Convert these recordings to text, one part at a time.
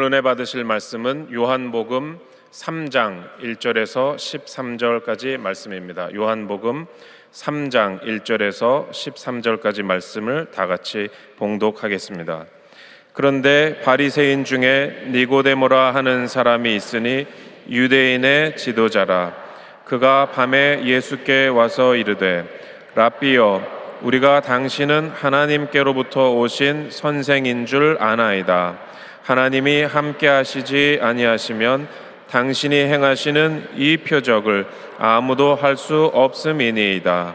오늘 은혜 받으실 말씀은 요한복음 3장 1절에서 13절까지 말씀입니다. 요한복음 3장 1절에서 13절까지 말씀을 다 같이 봉독하겠습니다. 그런데 바리새인 중에 니고데모라 하는 사람이 있으니 유대인의 지도자라. 그가 밤에 예수께 와서 이르되 랍비여, 우리가 당신은 하나님께로부터 오신 선생인 줄 아나이다. 하나님이 함께 하시지 아니하시면 당신이 행하시는 이 표적을 아무도 할 수 없음이니이다.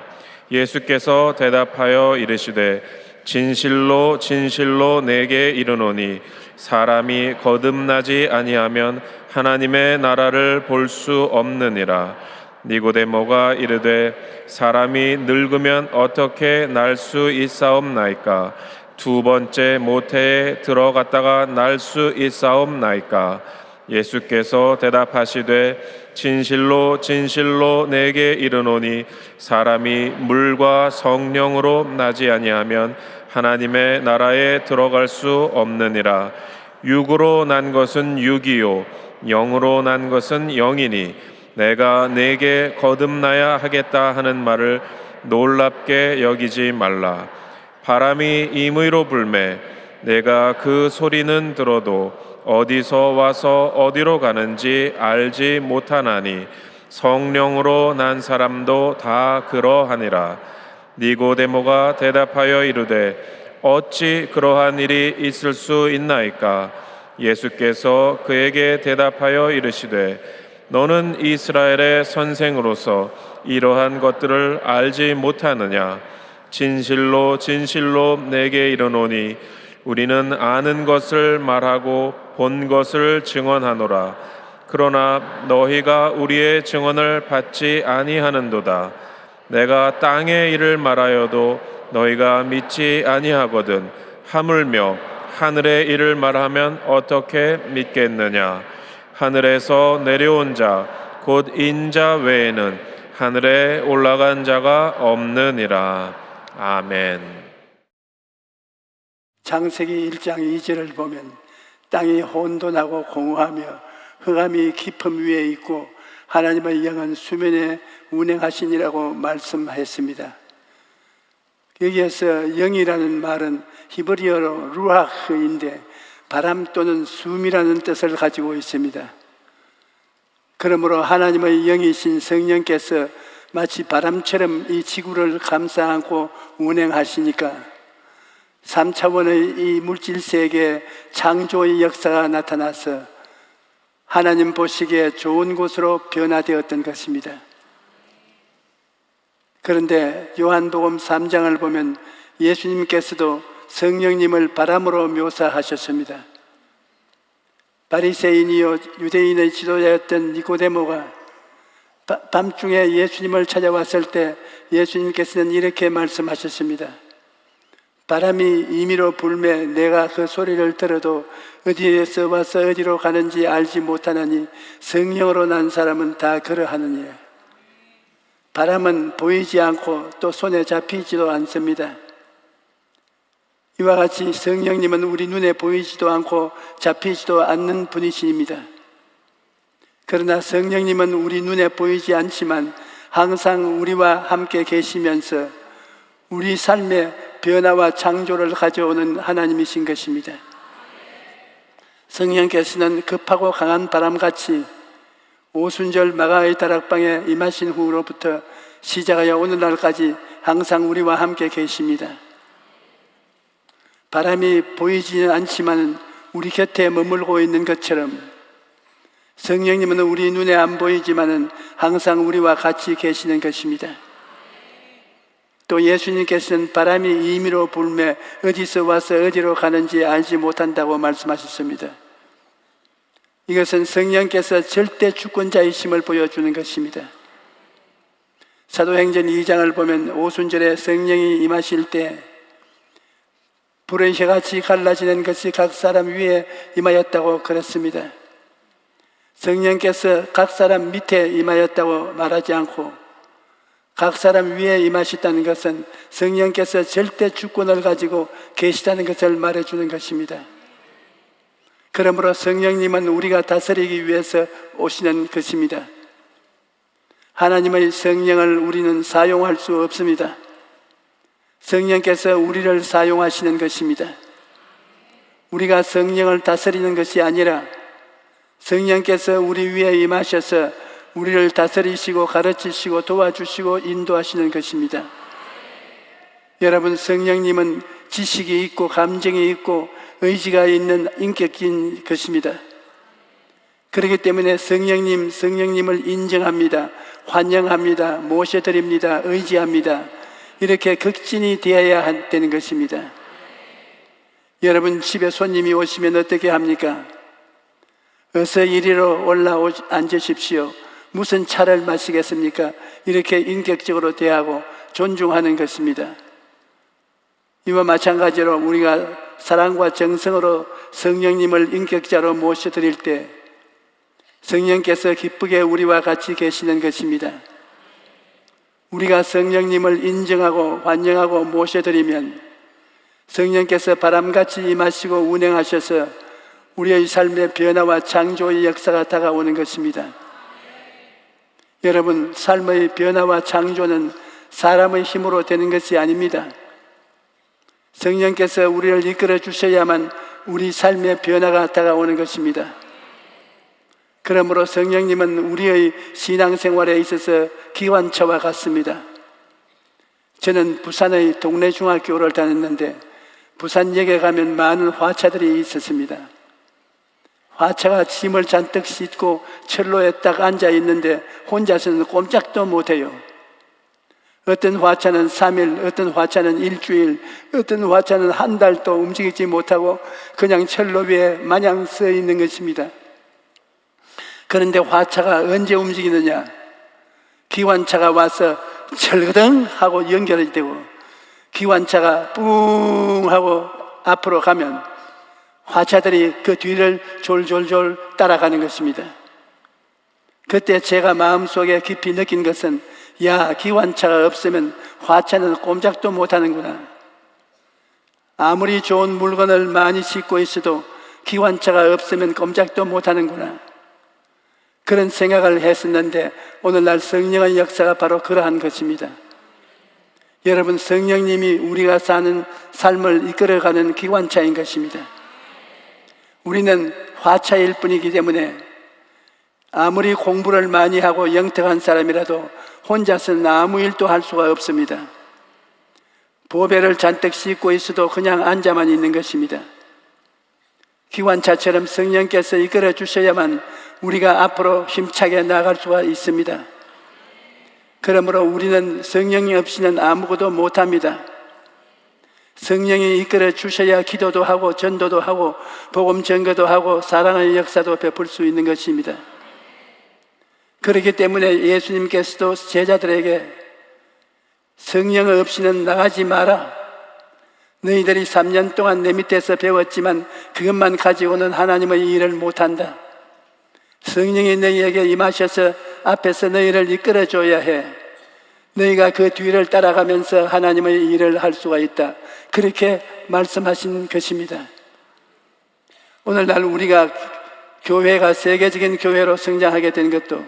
예수께서 대답하여 이르시되 진실로 진실로 내게 이르노니 사람이 거듭나지 아니하면 하나님의 나라를 볼 수 없느니라. 니고데모가 이르되 사람이 늙으면 어떻게 날 수 있사옵나이까? 두 번째 모태에 들어갔다가 날 수 있사옵나이까? 예수께서 대답하시되 진실로 진실로 내게 이르노니 사람이 물과 성령으로 나지 아니하면 하나님의 나라에 들어갈 수 없느니라. 육으로 난 것은 육이요 영으로 난 것은 영이니 내가 내게 거듭나야 하겠다 하는 말을 놀랍게 여기지 말라. 바람이 임의로 불매 내가 그 소리는 들어도 어디서 와서 어디로 가는지 알지 못하나니 성령으로 난 사람도 다 그러하니라. 니고데모가 대답하여 이르되 어찌 그러한 일이 있을 수 있나이까? 예수께서 그에게 대답하여 이르시되 너는 이스라엘의 선생으로서 이러한 것들을 알지 못하느냐? 진실로 진실로 내게 이르노니 우리는 아는 것을 말하고 본 것을 증언하노라. 그러나 너희가 우리의 증언을 받지 아니하는도다. 내가 땅의 일을 말하여도 너희가 믿지 아니하거든 하물며 하늘의 일을 말하면 어떻게 믿겠느냐? 하늘에서 내려온 자 곧 인자 외에는 하늘에 올라간 자가 없느니라. 아멘. 창세기 1장 2절을 보면 땅이 혼돈하고 공허하며 흑암이 깊음 위에 있고 하나님의 영은 수면에 운행하시니라고 말씀했습니다. 여기에서 영이라는 말은 히브리어로 루아흐인데 바람 또는 숨이라는 뜻을 가지고 있습니다. 그러므로 하나님의 영이신 성령께서 마치 바람처럼 이 지구를 감싸 안고 운행하시니까 3차원의 이 물질세계에 창조의 역사가 나타나서 하나님 보시기에 좋은 곳으로 변화되었던 것입니다. 그런데 요한복음 3장을 보면 예수님께서도 성령님을 바람으로 묘사하셨습니다. 바리새인이요 유대인의 지도자였던 니고데모가 밤중에 예수님을 찾아왔을 때 예수님께서는 이렇게 말씀하셨습니다. 바람이 임의로 불매 내가 그 소리를 들어도 어디에서 와서 어디로 가는지 알지 못하나니 성령으로 난 사람은 다 그러하느니라. 바람은 보이지 않고 또 손에 잡히지도 않습니다. 이와 같이 성령님은 우리 눈에 보이지도 않고 잡히지도 않는 분이십니다. 그러나 성령님은 우리 눈에 보이지 않지만 항상 우리와 함께 계시면서 우리 삶에 변화와 창조를 가져오는 하나님이신 것입니다. 성령께서는 급하고 강한 바람같이 오순절 마가의 다락방에 임하신 후로부터 시작하여 오늘날까지 항상 우리와 함께 계십니다. 바람이 보이지는 않지만 우리 곁에 머물고 있는 것처럼 성령님은 우리 눈에 안 보이지만 항상 우리와 같이 계시는 것입니다. 또 예수님께서는 바람이 임의로 불매 어디서 와서 어디로 가는지 알지 못한다고 말씀하셨습니다. 이것은 성령께서 절대 주권자이심을 보여주는 것입니다. 사도행전 2장을 보면 오순절에 성령이 임하실 때 불의 혀같이 갈라지는 것이 각 사람 위에 임하였다고 그랬습니다. 성령께서 각 사람 밑에 임하였다고 말하지 않고 각 사람 위에 임하셨다는 것은 성령께서 절대 주권을 가지고 계시다는 것을 말해주는 것입니다. 그러므로 성령님은 우리가 다스리기 위해서 오시는 것입니다. 하나님의 성령을 우리는 사용할 수 없습니다. 성령께서 우리를 사용하시는 것입니다. 우리가 성령을 다스리는 것이 아니라 성령께서 우리 위에 임하셔서 우리를 다스리시고 가르치시고 도와주시고 인도하시는 것입니다. 여러분, 성령님은 지식이 있고 감정이 있고 의지가 있는 인격인 것입니다. 그렇기 때문에 성령님을 인정합니다. 환영합니다. 모셔드립니다. 의지합니다. 이렇게 극진히 되어야 되는 것입니다. 여러분, 집에 손님이 오시면 어떻게 합니까? 어서 이리로 앉으십시오. 무슨 차를 마시겠습니까? 이렇게 인격적으로 대하고 존중하는 것입니다. 이와 마찬가지로 우리가 사랑과 정성으로 성령님을 인격자로 모셔드릴 때 성령께서 기쁘게 우리와 같이 계시는 것입니다. 우리가 성령님을 인정하고 환영하고 모셔드리면 성령께서 바람같이 임하시고 운행하셔서 우리의 삶의 변화와 창조의 역사가 다가오는 것입니다. 여러분, 삶의 변화와 창조는 사람의 힘으로 되는 것이 아닙니다. 성령께서 우리를 이끌어 주셔야만 우리 삶의 변화가 다가오는 것입니다. 그러므로 성령님은 우리의 신앙생활에 있어서 기관차와 같습니다. 저는 부산의 동네 중학교를 다녔는데 부산역에 가면 많은 화차들이 있었습니다. 화차가 짐을 잔뜩 싣고 철로에 딱 앉아 있는데 혼자서는 꼼짝도 못해요. 어떤 화차는 3일, 어떤 화차는 일주일, 어떤 화차는 한 달도 움직이지 못하고 그냥 철로 위에 마냥 서 있는 것입니다. 그런데 화차가 언제 움직이느냐? 기관차가 와서 철거덩 하고 연결이 되고 기관차가 뿡 하고 앞으로 가면 화차들이 그 뒤를 졸졸졸 따라가는 것입니다. 그때 제가 마음속에 깊이 느낀 것은 야, 기관차가 없으면 화차는 꼼짝도 못하는구나. 아무리 좋은 물건을 많이 싣고 있어도 기관차가 없으면 꼼짝도 못하는구나. 그런 생각을 했었는데 오늘날 성령의 역사가 바로 그러한 것입니다. 여러분, 성령님이 우리가 사는 삶을 이끌어가는 기관차인 것입니다. 우리는 화차일 뿐이기 때문에 아무리 공부를 많이 하고 영특한 사람이라도 혼자서는 아무 일도 할 수가 없습니다. 보배를 잔뜩 싣고 있어도 그냥 앉아만 있는 것입니다. 기관차처럼 성령께서 이끌어 주셔야만 우리가 앞으로 힘차게 나아갈 수가 있습니다. 그러므로 우리는 성령이 없이는 아무것도 못합니다. 성령이 이끌어 주셔야 기도도 하고 전도도 하고 복음 전거도 하고 사랑의 역사도 베풀 수 있는 것입니다. 그렇기 때문에 예수님께서도 제자들에게 성령 없이는 나가지 마라. 너희들이 3년 동안 내 밑에서 배웠지만 그것만 가지고는 하나님의 일을 못한다. 성령이 너희에게 임하셔서 앞에서 너희를 이끌어줘야 해. 너희가 그 뒤를 따라가면서 하나님의 일을 할 수가 있다. 그렇게 말씀하신 것입니다. 오늘날 우리가 교회가 세계적인 교회로 성장하게 된 것도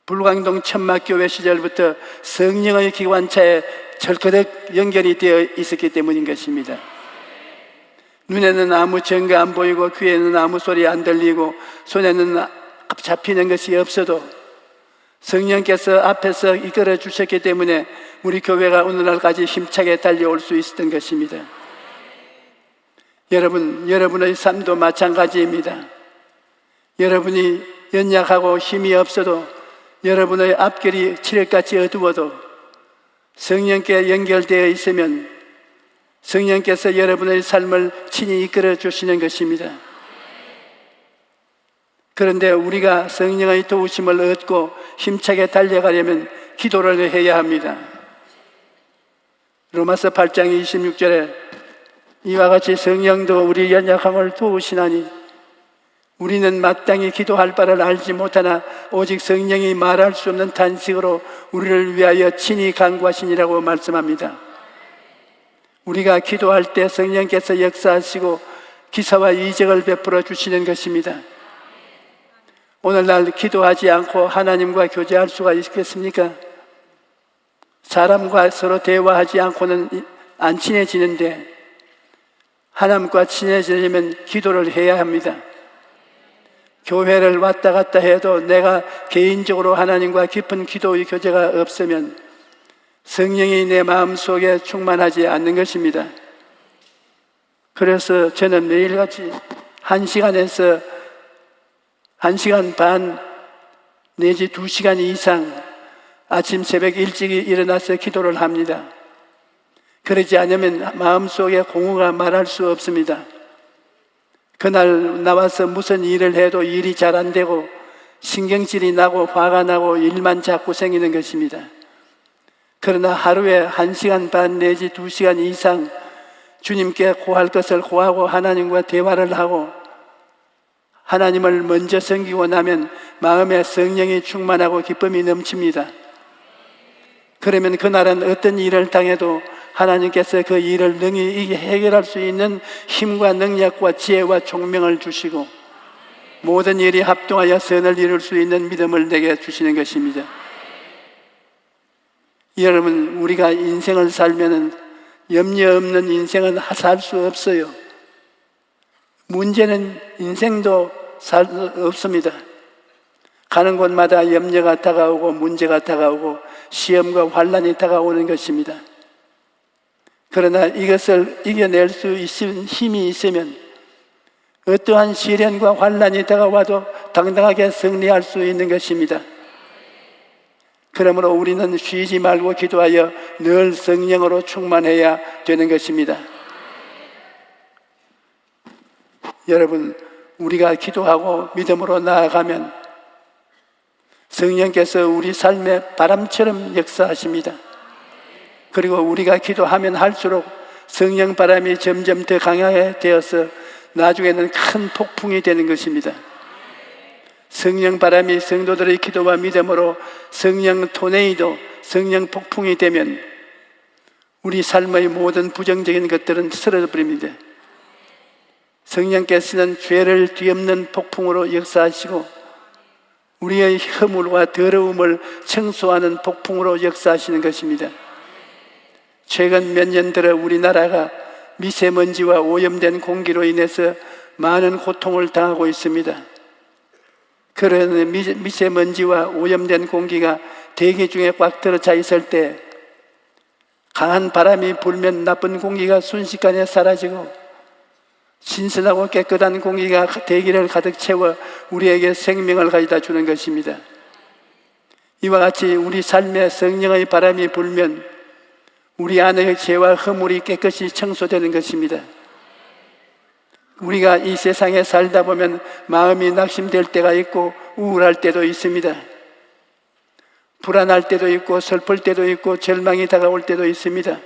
불광동 천막교회 시절부터 성령의 기관차에 절거덕 연결이 되어 있었기 때문인 것입니다. 눈에는 아무 증거 안 보이고 귀에는 아무 소리 안 들리고 손에는 잡히는 것이 없어도 성령께서 앞에서 이끌어 주셨기 때문에 우리 교회가 오늘날까지 힘차게 달려올 수 있었던 것입니다. 여러분의 삶도 마찬가지입니다. 여러분이 연약하고 힘이 없어도 여러분의 앞길이 칠흑같이 어두워도 성령께 연결되어 있으면 성령께서 여러분의 삶을 친히 이끌어 주시는 것입니다. 그런데 우리가 성령의 도우심을 얻고 힘차게 달려가려면 기도를 해야 합니다. 로마서 8장 26절에 이와 같이 성령도 우리 연약함을 도우시나니 우리는 마땅히 기도할 바를 알지 못하나 오직 성령이 말할 수 없는 탄식으로 우리를 위하여 친히 간구하시니라고 말씀합니다. 우리가 기도할 때 성령께서 역사하시고 기사와 이적을 베풀어 주시는 것입니다. 오늘날 기도하지 않고 하나님과 교제할 수가 있겠습니까? 사람과 서로 대화하지 않고는 안 친해지는데 하나님과 친해지려면 기도를 해야 합니다. 교회를 왔다 갔다 해도 내가 개인적으로 하나님과 깊은 기도의 교제가 없으면 성령이 내 마음속에 충만하지 않는 것입니다. 그래서 저는 매일같이 1시간에서 1시간 반 내지 2시간 이상 아침 새벽 일찍 일어나서 기도를 합니다. 그러지 않으면 마음속에 공허가 말할 수 없습니다. 그날 나와서 무슨 일을 해도 일이 잘 안 되고 신경질이 나고 화가 나고 일만 자꾸 생기는 것입니다. 그러나 하루에 1시간 반 내지 2시간 이상 주님께 고할 것을 고하고 하나님과 대화를 하고 하나님을 먼저 섬기고 나면 마음에 성령이 충만하고 기쁨이 넘칩니다. 그러면 그날은 어떤 일을 당해도 하나님께서 그 일을 능히 해결할 수 있는 힘과 능력과 지혜와 총명을 주시고 모든 일이 합동하여 선을 이룰 수 있는 믿음을 내게 주시는 것입니다. 여러분, 우리가 인생을 살면은 염려 없는 인생은 살 수 없어요. 문제는 인생도 살 수 없습니다. 가는 곳마다 염려가 다가오고 문제가 다가오고 시험과 환난이 다가오는 것입니다. 그러나 이것을 이겨낼 수 있는 힘이 있으면 어떠한 시련과 환난이 다가와도 당당하게 승리할 수 있는 것입니다. 그러므로 우리는 쉬지 말고 기도하여 늘 성령으로 충만해야 되는 것입니다. 여러분, 우리가 기도하고 믿음으로 나아가면 성령께서 우리 삶에 바람처럼 역사하십니다. 그리고 우리가 기도하면 할수록 성령 바람이 점점 더 강하게 되어서 나중에는 큰 폭풍이 되는 것입니다. 성령 바람이 성도들의 기도와 믿음으로 성령 토네이도, 성령 폭풍이 되면 우리 삶의 모든 부정적인 것들은 쓰러져버립니다. 성령께서는 죄를 뒤엎는 폭풍으로 역사하시고 우리의 허물과 더러움을 청소하는 폭풍으로 역사하시는 것입니다. 최근 몇 년 들어 우리나라가 미세먼지와 오염된 공기로 인해서 많은 고통을 당하고 있습니다. 그런 미세먼지와 오염된 공기가 대기 중에 꽉 들어차 있을 때 강한 바람이 불면 나쁜 공기가 순식간에 사라지고 신선하고 깨끗한 공기가 대기를 가득 채워 우리에게 생명을 가져다 주는 것입니다. 이와 같이 우리 삶에 성령의 바람이 불면 우리 안의 죄와 허물이 깨끗이 청소되는 것입니다. 우리가 이 세상에 살다 보면 마음이 낙심될 때가 있고 우울할 때도 있습니다. 불안할 때도 있고 슬플 때도 있고 절망이 다가올 때도 있습니다.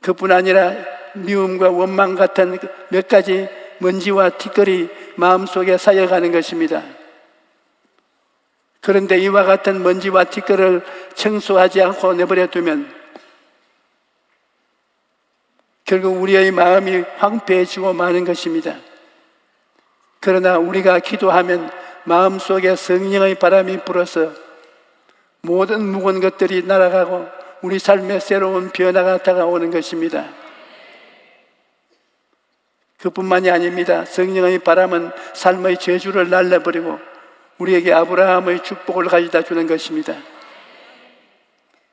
그뿐 아니라 미움과 원망 같은 몇 가지 먼지와 티끌이 마음속에 쌓여가는 것입니다. 그런데 이와 같은 먼지와 티끌을 청소하지 않고 내버려 두면 결국 우리의 마음이 황폐해지고 마는 것입니다. 그러나 우리가 기도하면 마음속에 성령의 바람이 불어서 모든 묵은 것들이 날아가고 우리 삶에 새로운 변화가 다가오는 것입니다. 그뿐만이 아닙니다. 성령의 바람은 삶의 저주를 날려버리고 우리에게 아브라함의 축복을 가져다 주는 것입니다.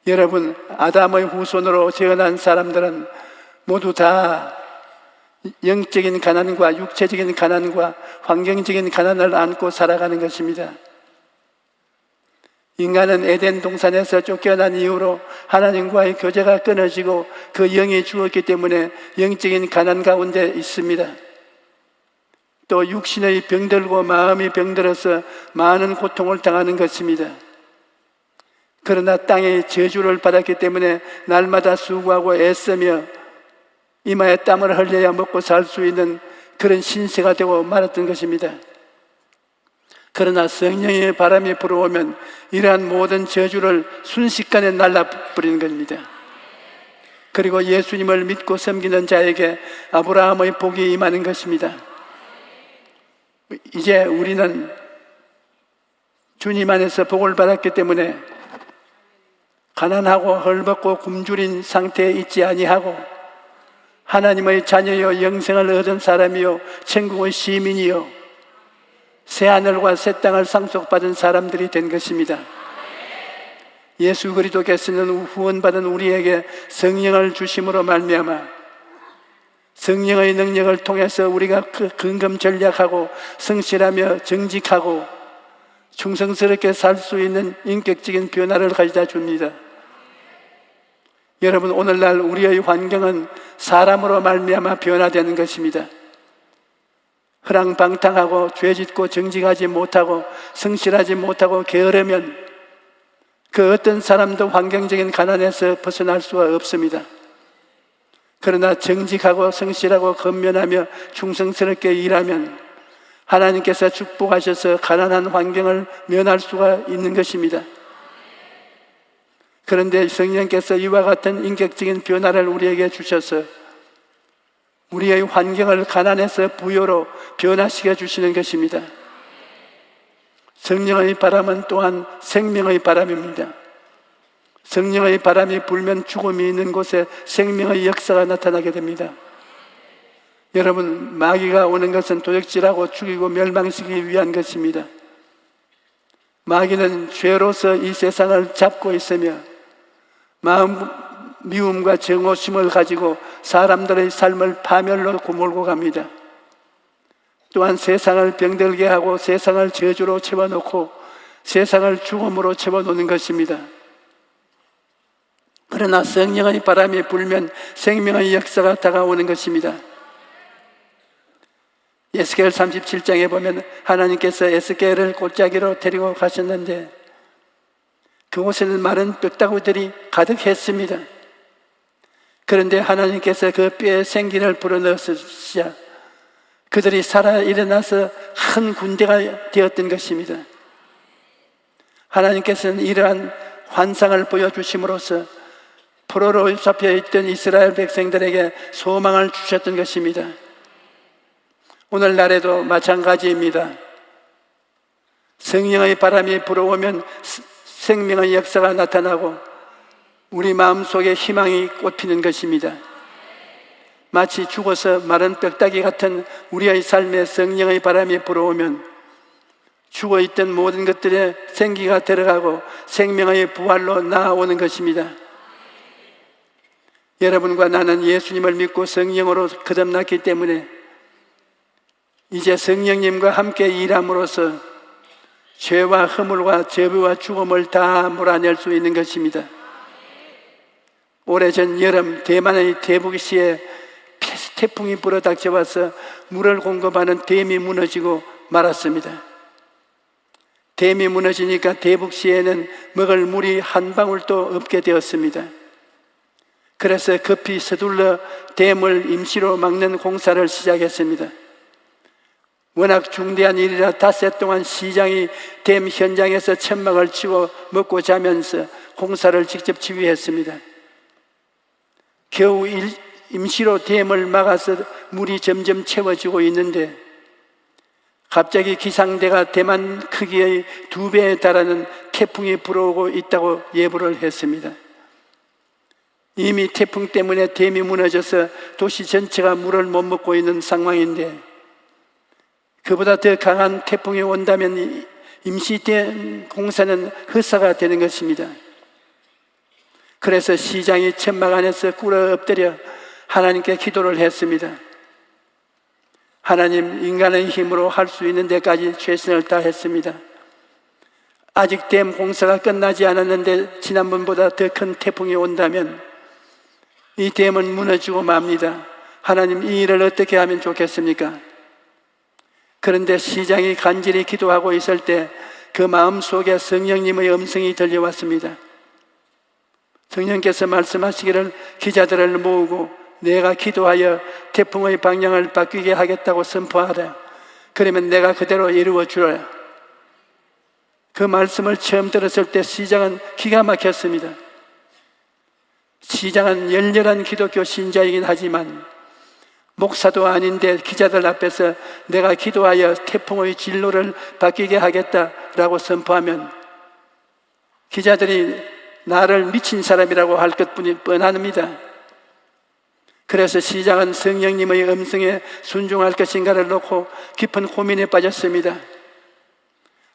여러분, 아담의 후손으로 태어난 사람들은 모두 다 영적인 가난과 육체적인 가난과 환경적인 가난을 안고 살아가는 것입니다. 인간은 에덴 동산에서 쫓겨난 이후로 하나님과의 교제가 끊어지고 그 영이 죽었기 때문에 영적인 가난 가운데 있습니다. 또 육신의 병들고 마음이 병들어서 많은 고통을 당하는 것입니다. 그러나 땅의 저주를 받았기 때문에 날마다 수고하고 애쓰며 이마에 땀을 흘려야 먹고 살 수 있는 그런 신세가 되고 말았던 것입니다. 그러나 성령의 바람이 불어오면 이러한 모든 저주를 순식간에 날라버리는 겁니다. 그리고 예수님을 믿고 섬기는 자에게 아브라함의 복이 임하는 것입니다. 이제 우리는 주님 안에서 복을 받았기 때문에 가난하고 헐벗고 굶주린 상태에 있지 아니하고 하나님의 자녀여 영생을 얻은 사람이요 천국의 시민이요 새하늘과 새 땅을 상속받은 사람들이 된 것입니다. 예수 그리스도께서는 후원받은 우리에게 성령을 주심으로 말미암아 성령의 능력을 통해서 우리가 근검 전략하고 성실하며 정직하고 충성스럽게 살 수 있는 인격적인 변화를 가져다 줍니다. 여러분, 오늘날 우리의 환경은 사람으로 말미암아 변화되는 것입니다. 허랑방탕하고 죄짓고 정직하지 못하고 성실하지 못하고 게으르면 그 어떤 사람도 환경적인 가난에서 벗어날 수가 없습니다. 그러나 정직하고 성실하고 건면하며 충성스럽게 일하면 하나님께서 축복하셔서 가난한 환경을 면할 수가 있는 것입니다. 그런데 성령께서 이와 같은 인격적인 변화를 우리에게 주셔서 우리의 환경을 가난에서 부요로 변화시켜 주시는 것입니다. 성령의 바람은 또한 생명의 바람입니다. 성령의 바람이 불면 죽음이 있는 곳에 생명의 역사가 나타나게 됩니다. 여러분, 마귀가 오는 것은 도적질하고 죽이고 멸망시키기 위한 것입니다. 마귀는 죄로서 이 세상을 잡고 있으며 마음 미움과 정오심을 가지고 사람들의 삶을 파멸로 몰고 갑니다. 또한 세상을 병들게 하고 세상을 저주로 채워놓고 세상을 죽음으로 채워놓는 것입니다. 그러나 성령의 바람이 불면 생명의 역사가 다가오는 것입니다. 에스겔 37장에 보면 하나님께서 에스겔을 골짜기로 데리고 가셨는데 그곳에는 마른 뼈다구들이 가득했습니다. 그런데 하나님께서 그 뼈에 생기를 불어넣으시자 그들이 살아 일어나서 큰 군대가 되었던 것입니다. 하나님께서는 이러한 환상을 보여주심으로써 포로로 잡혀있던 이스라엘 백성들에게 소망을 주셨던 것입니다. 오늘날에도 마찬가지입니다. 성령의 바람이 불어오면 생명의 역사가 나타나고 우리 마음속에 희망이 꽃피는 것입니다. 마치 죽어서 마른 뼈다귀 같은 우리의 삶에 성령의 바람이 불어오면 죽어있던 모든 것들에 생기가 들어가고 생명의 부활로 나아오는 것입니다. 여러분과 나는 예수님을 믿고 성령으로 거듭났기 때문에 이제 성령님과 함께 일함으로써 죄와 허물과 죄와 죽음을 다 몰아낼 수 있는 것입니다. 오래전 여름 대만의 대북시에 태풍이 불어 닥쳐와서 물을 공급하는 댐이 무너지고 말았습니다. 댐이 무너지니까 대북시에는 먹을 물이 한 방울도 없게 되었습니다. 그래서 급히 서둘러 댐을 임시로 막는 공사를 시작했습니다. 워낙 중대한 일이라 닷새 동안 시장이 댐 현장에서 천막을 치고 먹고 자면서 공사를 직접 지휘했습니다. 겨우 임시로 댐을 막아서 물이 점점 채워지고 있는데 갑자기 기상대가 대만 크기의 2배에 달하는 태풍이 불어오고 있다고 예보를 했습니다. 이미 태풍 때문에 댐이 무너져서 도시 전체가 물을 못 먹고 있는 상황인데 그보다 더 강한 태풍이 온다면 임시댐 공사는 헛사가 되는 것입니다. 그래서 시장이 천막 안에서 꿇어 엎드려 하나님께 기도를 했습니다. 하나님, 인간의 힘으로 할 수 있는 데까지 최선을 다했습니다. 아직 댐 공사가 끝나지 않았는데 지난번보다 더 큰 태풍이 온다면 이 댐은 무너지고 맙니다. 하나님, 이 일을 어떻게 하면 좋겠습니까? 그런데 시장이 간절히 기도하고 있을 때 그 마음속에 성령님의 음성이 들려왔습니다. 성령께서 말씀하시기를 기자들을 모으고 내가 기도하여 태풍의 방향을 바뀌게 하겠다고 선포하라. 그러면 내가 그대로 이루어 주라. 그 말씀을 처음 들었을 때 시장은 기가 막혔습니다. 시장은 열렬한 기독교 신자이긴 하지만 목사도 아닌데 기자들 앞에서 내가 기도하여 태풍의 진로를 바뀌게 하겠다라고 선포하면 기자들이 나를 미친 사람이라고 할 것뿐이 뻔합니다. 그래서 시장은 성령님의 음성에 순종할 것인가를 놓고 깊은 고민에 빠졌습니다.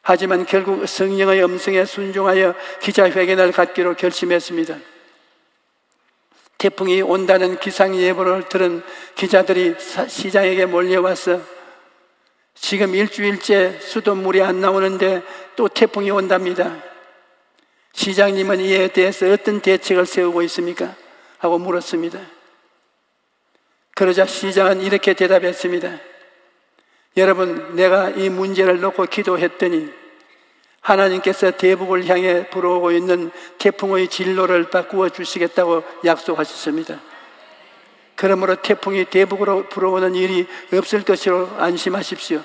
하지만 결국 성령의 음성에 순종하여 기자회견을 갖기로 결심했습니다. 태풍이 온다는 기상예보를 들은 기자들이 시장에게 몰려와서 지금 일주일째 수돗물이 안 나오는데 또 태풍이 온답니다. 시장님은 이에 대해서 어떤 대책을 세우고 있습니까? 하고 물었습니다. 그러자 시장은 이렇게 대답했습니다. 여러분, 내가 이 문제를 놓고 기도했더니 하나님께서 대북을 향해 불어오고 있는 태풍의 진로를 바꾸어 주시겠다고 약속하셨습니다. 그러므로 태풍이 대북으로 불어오는 일이 없을 것으로 안심하십시오.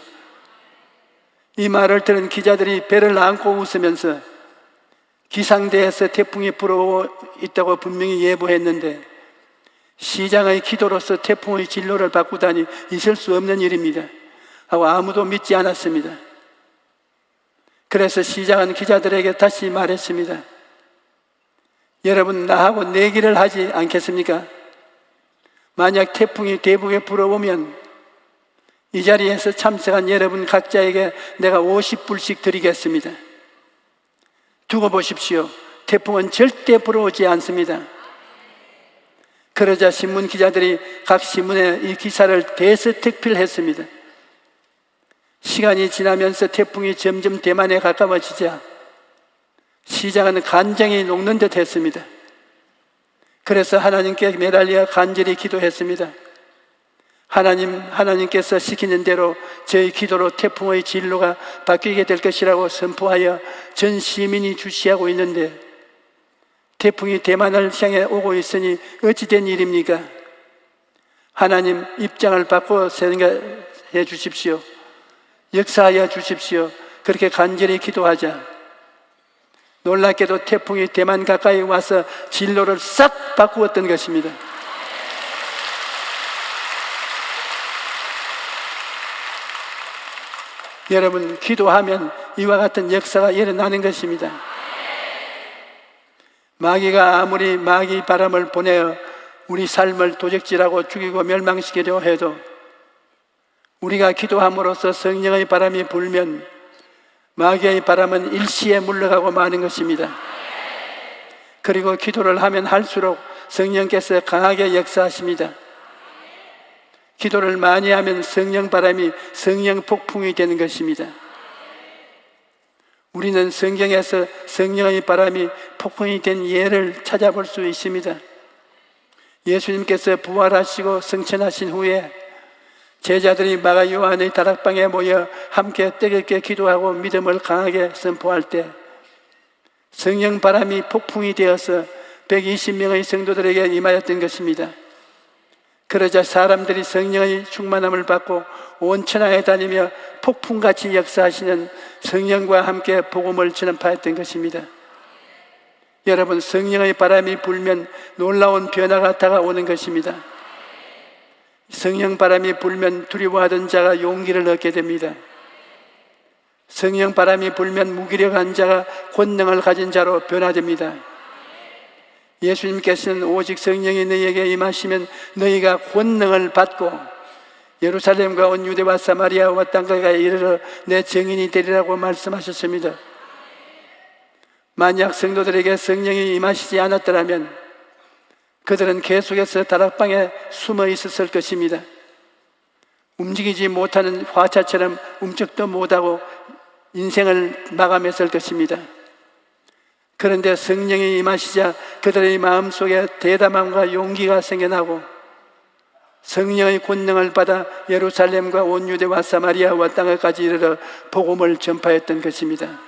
이 말을 들은 기자들이 배를 안고 웃으면서 기상대에서 태풍이 불어오고 있다고 분명히 예보했는데 시장의 기도로서 태풍의 진로를 바꾸다니 있을 수 없는 일입니다 하고 아무도 믿지 않았습니다. 그래서 시장은 기자들에게 다시 말했습니다. 여러분, 나하고 내기를 하지 않겠습니까? 만약 태풍이 대북에 불어오면 이 자리에서 참석한 여러분 각자에게 내가 50불씩 드리겠습니다. 두고 보십시오. 태풍은 절대 불어오지 않습니다. 그러자 신문 기자들이 각 신문에 이 기사를 대서특필했습니다. 시간이 지나면서 태풍이 점점 대만에 가까워지자 시장은 간장이 녹는 듯 했습니다. 그래서 하나님께 매달려 간절히 기도했습니다. 하나님께서 시키는 대로 저희 기도로 태풍의 진로가 바뀌게 될 것이라고 선포하여 전 시민이 주시하고 있는데 태풍이 대만을 향해 오고 있으니 어찌 된 일입니까? 하나님, 입장을 바꿔 생각해 주십시오. 역사하여 주십시오. 그렇게 간절히 기도하자 놀랍게도 태풍이 대만 가까이 와서 진로를 싹 바꾸었던 것입니다. 여러분, 기도하면 이와 같은 역사가 일어나는 것입니다. 마귀가 아무리 마귀 바람을 보내어 우리 삶을 도적질하고 죽이고 멸망시키려 해도 우리가 기도함으로써 성령의 바람이 불면 마귀의 바람은 일시에 물러가고 마는 것입니다. 그리고 기도를 하면 할수록 성령께서 강하게 역사하십니다. 기도를 많이 하면 성령 바람이 성령 폭풍이 되는 것입니다. 우리는 성경에서 성령의 바람이 폭풍이 된 예를 찾아볼 수 있습니다. 예수님께서 부활하시고 승천하신 후에 제자들이 마가 요한의 다락방에 모여 함께 뜨겁게 기도하고 믿음을 강하게 선포할 때 성령 바람이 폭풍이 되어서 120명의 성도들에게 임하였던 것입니다. 그러자 사람들이 성령의 충만함을 받고 온 천하에 다니며 폭풍같이 역사하시는 성령과 함께 복음을 전파했던 것입니다. 여러분, 성령의 바람이 불면 놀라운 변화가 다가오는 것입니다. 성령 바람이 불면 두려워하던 자가 용기를 얻게 됩니다. 성령 바람이 불면 무기력한 자가 권능을 가진 자로 변화됩니다. 예수님께서는 오직 성령이 너희에게 임하시면 너희가 권능을 받고 예루살렘과 온 유대와 사마리아와 땅까지 이르러 내 증인이 되리라고 말씀하셨습니다. 만약 성도들에게 성령이 임하시지 않았더라면 그들은 계속해서 다락방에 숨어 있었을 것입니다. 움직이지 못하는 화차처럼 움쩍도 못하고 인생을 마감했을 것입니다. 그런데 성령이 임하시자 그들의 마음속에 대담함과 용기가 생겨나고 성령의 권능을 받아 예루살렘과 온 유대와 사마리아와 땅까지 이르러 복음을 전파했던 것입니다.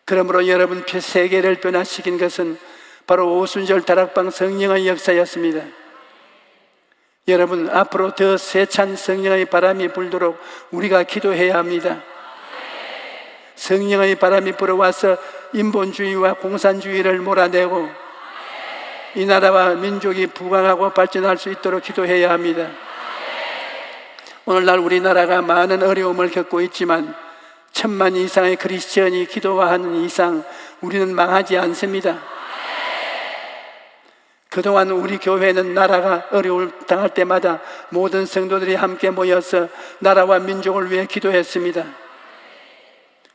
그러므로 여러분 세계를 변화시킨 것은 바로 오순절 다락방 성령의 역사였습니다. 여러분, 앞으로 더 세찬 성령의 바람이 불도록 우리가 기도해야 합니다. 성령의 바람이 불어와서 인본주의와 공산주의를 몰아내고 이 나라와 민족이 부강하고 발전할 수 있도록 기도해야 합니다. 오늘날 우리나라가 많은 어려움을 겪고 있지만 1000만 이상의 크리스천이 기도하는 이상 우리는 망하지 않습니다. 그동안 우리 교회는 나라가 어려움을 당할 때마다 모든 성도들이 함께 모여서 나라와 민족을 위해 기도했습니다.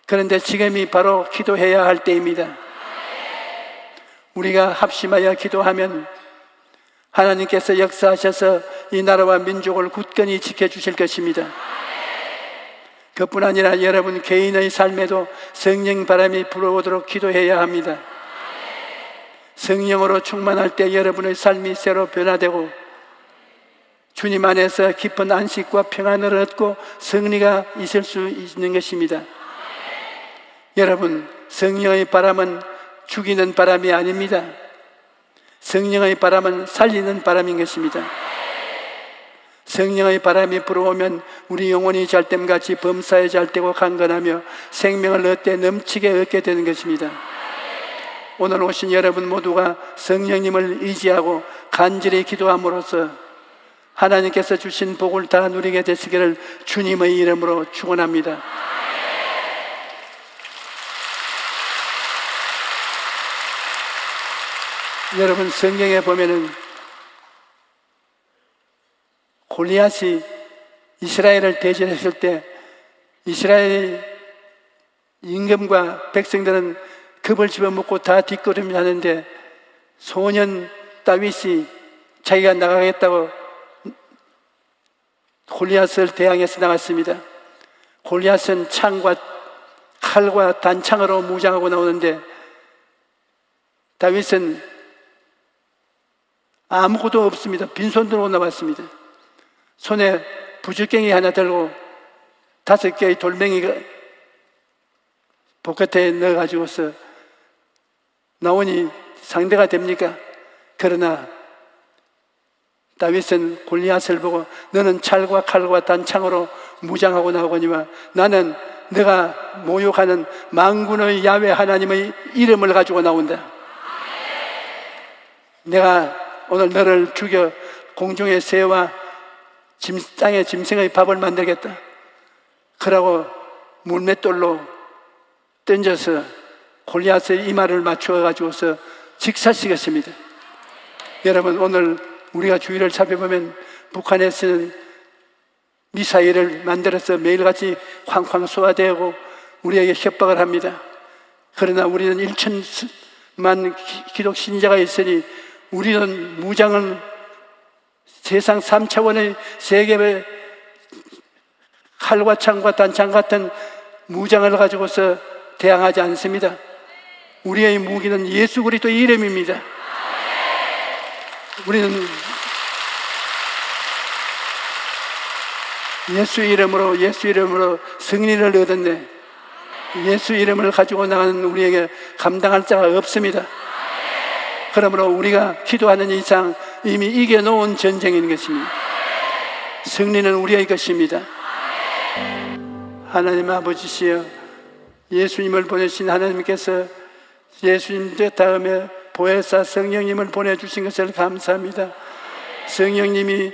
그런데 지금이 바로 기도해야 할 때입니다. 우리가 합심하여 기도하면 하나님께서 역사하셔서 이 나라와 민족을 굳건히 지켜주실 것입니다. 그뿐 아니라 여러분 개인의 삶에도 성령 바람이 불어오도록 기도해야 합니다. 성령으로 충만할 때 여러분의 삶이 새로 변화되고 주님 안에서 깊은 안식과 평안을 얻고 승리가 있을 수 있는 것입니다. 여러분, 성령의 바람은 죽이는 바람이 아닙니다. 성령의 바람은 살리는 바람인 것입니다. 성령의 바람이 불어오면 우리 영혼이 잘됨같이 범사에 잘되고 강건하며 생명을 얻되 넘치게 얻게 되는 것입니다. 오늘 오신 여러분 모두가 성령님을 의지하고 간절히 기도함으로써 하나님께서 주신 복을 다 누리게 되시기를 주님의 이름으로 축원합니다. 여러분 성경에 보면은 골리앗이 이스라엘을 대전했을 때 이스라엘 임금과 백성들은 겁을 집어먹고 다 뒷걸음질 하는데 소년 다윗이 자기가 나가겠다고 골리앗을 대항해서 나갔습니다. 골리앗은 창과 칼과 단창으로 무장하고 나오는데 다윗은 아무것도 없습니다. 빈손으로 나왔습니다. 손에 부죽갱이 하나 들고 5개의 돌멩이가 복같에 넣어가지고서 나오니 상대가 됩니까? 그러나 다윗은 골리앗을 보고 너는 찰과 칼과 단창으로 무장하고 나오거니와 나는 내가 모욕하는 만군의 야훼 하나님의 이름을 가지고 나온다. 내가 오늘 너를 죽여 공중의 새와 땅의 짐승의 밥을 만들겠다. 그러고 물맷돌로 던져서 골리앗의 이마를 맞추어 가지고서 직사시켰습니다. 여러분 오늘 우리가 주위를 살펴보면 북한에서는 미사일을 만들어서 매일같이 쾅쾅 쏘아대고 우리에게 협박을 합니다. 그러나 우리는 1천만 기독 신자가 있으니 우리는 무장은 세상 3차원의 세계의 칼과 창과 단창 같은 무장을 가지고서 대항하지 않습니다. 우리의 무기는 예수 그리스도의 이름입니다. 우리는 예수 이름으로 승리를 얻었네. 예수 이름을 가지고 나가는 우리에게 감당할 자가 없습니다. 그러므로 우리가 기도하는 이상 이미 이겨놓은 전쟁인 것입니다. 승리는 우리의 것입니다. 하나님 아버지시여, 예수님을 보내신 하나님께서 예수님 다음에 보혜사 성령님을 보내주신 것을 감사합니다. 성령님이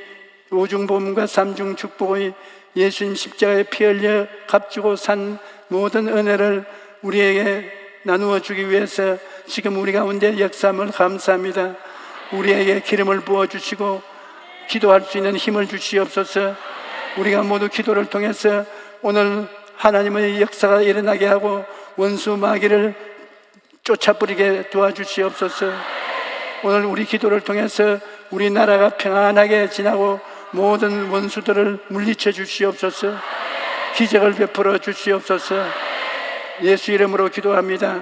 오중보험과 삼중 축복의 예수님 십자가에 피 흘려 값주고 산 모든 은혜를 우리에게 나누어 주기 위해서 지금 우리 가운데 역사함을 감사합니다. 우리에게 기름을 부어주시고 기도할 수 있는 힘을 주시옵소서. 우리가 모두 기도를 통해서 오늘 하나님의 역사가 일어나게 하고 원수 마귀를 쫓아버리게 도와주시옵소서. 오늘 우리 기도를 통해서 우리나라가 평안하게 지나고 모든 원수들을 물리쳐 주시옵소서. 기적을 베풀어 주시옵소서. 예수 이름으로 기도합니다.